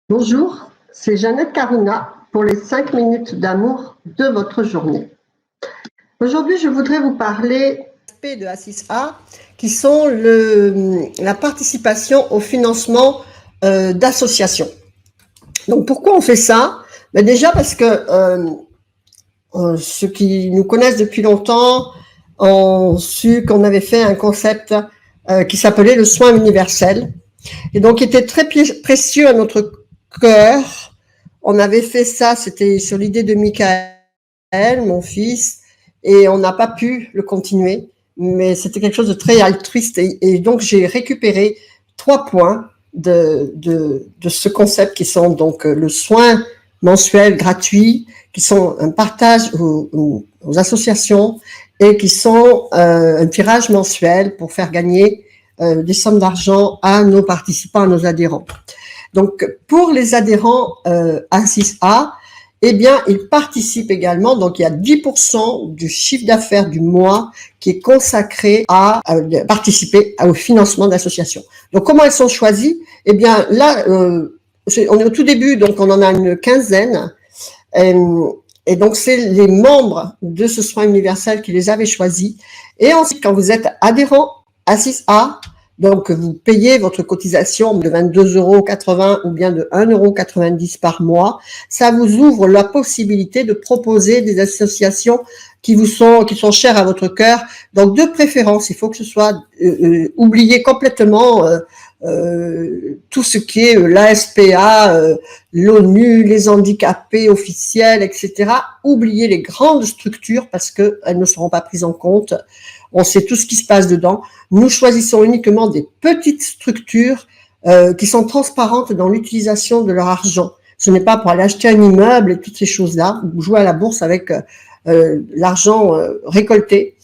Bonjour, c'est Jeannette Caruna pour les 5 minutes d'amour de votre journée. Aujourd'hui, je voudrais vous parler de A6A qui sont la participation au financement d'associations. Donc pourquoi on fait ça? Déjà parce que ceux qui nous connaissent depuis longtemps ont su qu'on avait fait un concept qui s'appelait le soin universel et donc qui était très précieux à notre cœur. On avait fait ça, c'était sur l'idée de Michael, mon fils, et on n'a pas pu le continuer, mais c'était quelque chose de très altruiste. Et donc, j'ai récupéré 3 points de ce concept qui sont donc le soin mensuel gratuit, qui sont un partage aux associations et qui sont un tirage mensuel pour faire gagner des sommes d'argent à nos participants, à nos adhérents. Donc, pour les adhérents A6A, eh bien, ils participent également. Donc, il y a 10% du chiffre d'affaires du mois qui est consacré à participer au financement d'associations. Donc, comment elles sont choisies? Eh bien, là, on est au tout début, donc on en a une quinzaine. Et donc, c'est les membres de ce soin universel qui les avaient choisis. Et ensuite, quand vous êtes adhérent A6A, donc vous payez votre cotisation de 22,80 € ou bien de 1,90 € par mois, ça vous ouvre la possibilité de proposer des associations qui sont chères à votre cœur. Donc de préférence, il faut que ce soit oublié complètement tout ce qui est l'ASPA, l'ONU, les handicapés officiels, etc. Oubliez les grandes structures parce qu'elles ne seront pas prises en compte. On sait tout ce qui se passe dedans. Nous choisissons uniquement des petites structures qui sont transparentes dans l'utilisation de leur argent. Ce n'est pas pour aller acheter un immeuble et toutes ces choses-là, ou jouer à la bourse avec l'argent récolté.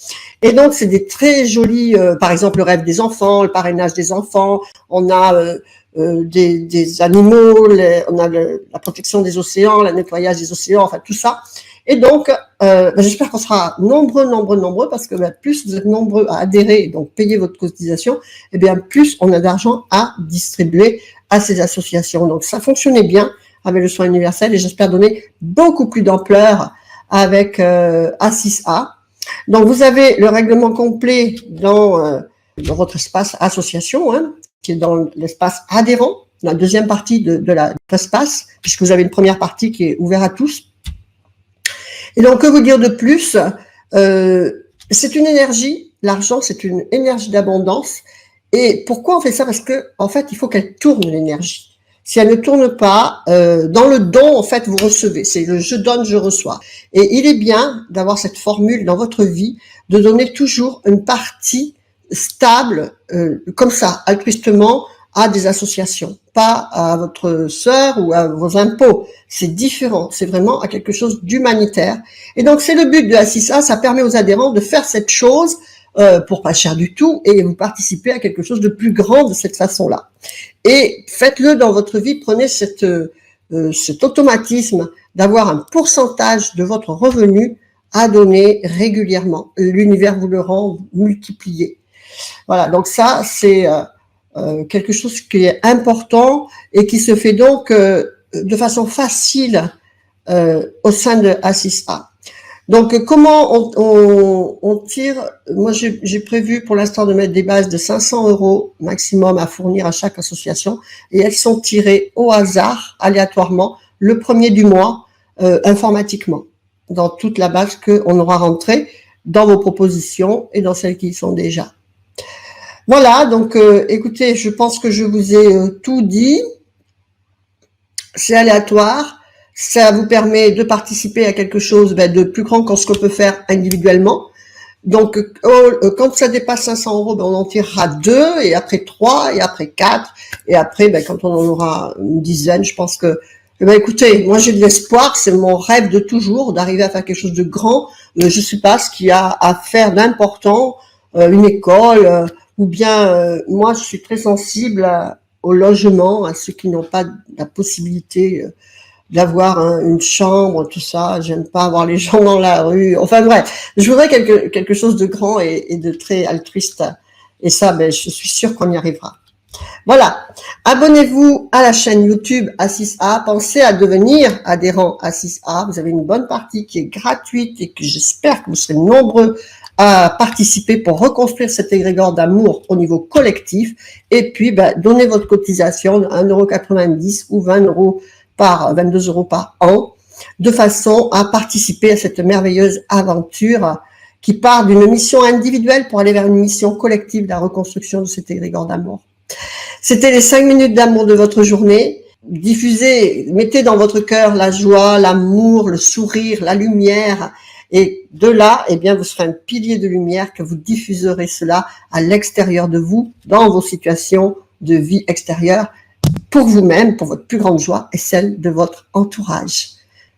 Et donc, c'est des très jolis, par exemple, le rêve des enfants, le parrainage des enfants, on a des animaux, on a la protection des océans, le nettoyage des océans, enfin tout ça. Et donc, j'espère qu'on sera nombreux, parce que plus vous êtes nombreux à adhérer, donc payer votre cotisation, et bien plus on a d'argent à distribuer à ces associations. Donc ça fonctionnait bien avec le soin universel et j'espère donner beaucoup plus d'ampleur avec A6A. Donc vous avez le règlement complet dans votre espace association, hein, qui est dans l'espace adhérent, la deuxième partie de l'espace, puisque vous avez une première partie qui est ouverte à tous. Et donc, que vous dire de plus? C'est une énergie, l'argent, c'est une énergie d'abondance. Et pourquoi on fait ça? Parce que, en fait, il faut qu'elle tourne, l'énergie. Si elle ne tourne pas, dans le don, en fait, vous recevez. C'est le je donne, je reçois. Et il est bien d'avoir cette formule dans votre vie, de donner toujours une partie stable, comme ça, altruistement, à des associations, pas à votre sœur ou à vos impôts. C'est différent, c'est vraiment à quelque chose d'humanitaire. Et donc, c'est le but de A6A, ça permet aux adhérents de faire cette chose pour pas cher du tout et vous participez à quelque chose de plus grand de cette façon-là. Et faites-le dans votre vie, prenez cet automatisme d'avoir un pourcentage de votre revenu à donner régulièrement. L'univers vous le rend multiplié. Voilà, donc ça, c'est quelque chose qui est important et qui se fait donc de façon facile au sein de A6A. Donc, comment on tire? Moi, j'ai prévu pour l'instant de mettre des bases de 500 € maximum à fournir à chaque association et elles sont tirées au hasard, aléatoirement, le premier du mois, informatiquement, dans toute la base qu'on aura rentrée dans vos propositions et dans celles qui y sont déjà. Voilà, donc écoutez, je pense que je vous ai tout dit. C'est aléatoire, ça vous permet de participer à quelque chose de plus grand que ce qu'on peut faire individuellement. Donc, quand ça dépasse 500 €, on en tirera 2, et après 3, et après 4, et après, quand on en aura une dizaine, je pense que... écoutez, moi j'ai de l'espoir, c'est mon rêve de toujours, d'arriver à faire quelque chose de grand. Je sais pas ce qu'il y a à faire d'important, une école... ou bien moi je suis très sensible au logement, à ceux qui n'ont pas la possibilité d'avoir une chambre, tout ça. J'aime pas avoir les gens dans la rue. Enfin bref, je voudrais quelque chose de grand et de très altruiste. Et ça, je suis sûre qu'on y arrivera. Voilà. Abonnez-vous à la chaîne YouTube A6A. Pensez à devenir adhérent A6A. Vous avez une bonne partie qui est gratuite et que j'espère que vous serez nombreux à participer pour reconstruire cet égrégore d'amour au niveau collectif. Et puis, donnez votre cotisation de 1,90 € ou 22 € par an, de façon à participer à cette merveilleuse aventure qui part d'une mission individuelle pour aller vers une mission collective de la reconstruction de cet égrégore d'amour. C'était les 5 minutes d'amour de votre journée. Diffusez, mettez dans votre cœur la joie, l'amour, le sourire, la lumière. Et de là, eh bien, vous serez un pilier de lumière que vous diffuserez cela à l'extérieur de vous, dans vos situations de vie extérieure, pour vous-même, pour votre plus grande joie et celle de votre entourage.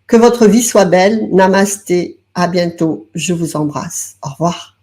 Que votre vie soit belle. Namasté. À bientôt. Je vous embrasse. Au revoir.